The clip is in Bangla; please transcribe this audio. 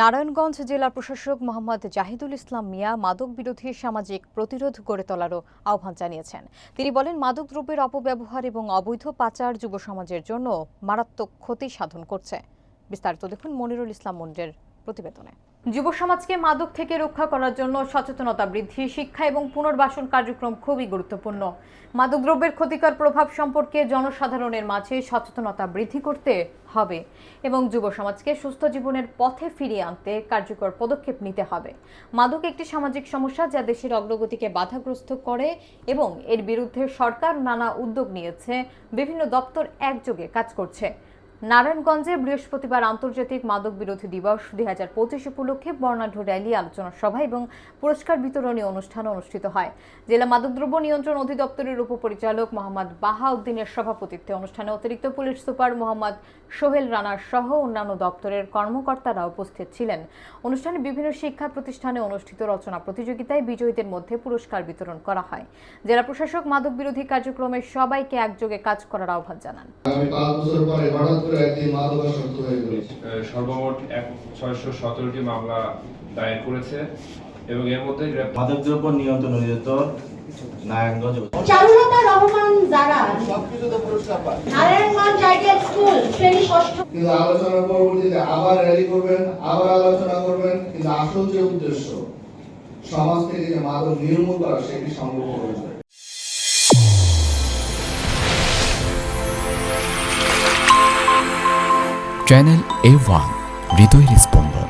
নারায়ণগঞ্জ জেলা প্রশাসক মোহাম্মদ জাহিদুল ইসলাম মিয়া মাদক বিরোধী সামাজিক প্রতিরোধ গড়ে তোলারও আহ্বান জানিয়েছেন। তিনি বলেন, মাদক দ্রব্যের অপব্যবহার এবং অবৈধ পাচার যুব সমাজের জন্য মারাত্মক ক্ষতি সাধন করছে। বিস্তারিত দেখুন মনিরুল ইসলাম মন্ডের প্রতিবেদনে। যুব সমাজকে মাদক থেকে রক্ষা করার জন্য সচেতনতা বৃদ্ধি, শিক্ষা এবং পুনর্বাসন কার্যক্রম খুবই গুরুত্বপূর্ণ। মাদকদ্রব্যের ক্ষতিকর প্রভাব সম্পর্কে জনসাধারণের মাঝে সচেতনতা বৃদ্ধি করতে হবে এবং যুব সমাজকে সুস্থ জীবনের পথে ফিরিয়ে আনতে কার্যকর পদক্ষেপ নিতে হবে। মাদক একটি সামাজিক সমস্যা যা দেশের অগ্রগতিকে বাধাগ্রস্ত করে এবং এর বিরুদ্ধে সরকার নানা উদ্যোগ নিয়েছে। বিভিন্ন দপ্তর একযোগে কাজ করছে। নারায়ণগঞ্জে বৃহস্পতিবার আন্তর্জাতিক মাদক বিরোধী দিবস 2025 উপলক্ষে বর্ণাঢ্য র্যালি, আলোচনা সভা এবং পুরস্কার বিতরণী অনুষ্ঠান অনুষ্ঠিত হয়। জেলা মাদকদ্রব্য নিয়ন্ত্রণ অধিদপ্তরের উপপরিচালক মোহাম্মদ বাহাউদ্দিনের সভাপতিত্বে অনুষ্ঠানে অতিরিক্ত পুলিশ সুপার মোহাম্মদ সোহেল রানার সহ অন্যান্য দপ্তরের কর্মকর্তারা উপস্থিত ছিলেন। অনুষ্ঠানে বিভিন্ন শিক্ষা প্রতিষ্ঠানে অনুষ্ঠিত রচনা প্রতিযোগিতায় বিজয়ীদের মধ্যে পুরস্কার বিতরণ করা হয়। জেলা প্রশাসক মাদক বিরোধী কার্যক্রমে সবাইকে একযোগে কাজ করার আহ্বান জানান। সর্বমোট 617টি মামলা দায়ের করেছে এবং এর মধ্যে মাদকদ্রব্য নিয়ন্ত্রণ অধিদপ্তর নারায়ণগঞ্জ, চারুলতা রহমান যারা নারায়ণগঞ্জ আইডিয়াল স্কুল শ্রেণী ষষ্ঠ। কিন্তু আলোচনার পরবর্তীতে আবার র্যালি করবেন, আবার আলোচনা করবেন, কিন্তু আসল যে উদ্দেশ্য সমাজ থেকে যে মাদক নির্মূল করা সেটি সম্ভব হবে না। চ্যানেল A1 হৃদয়ের স্পন্দন।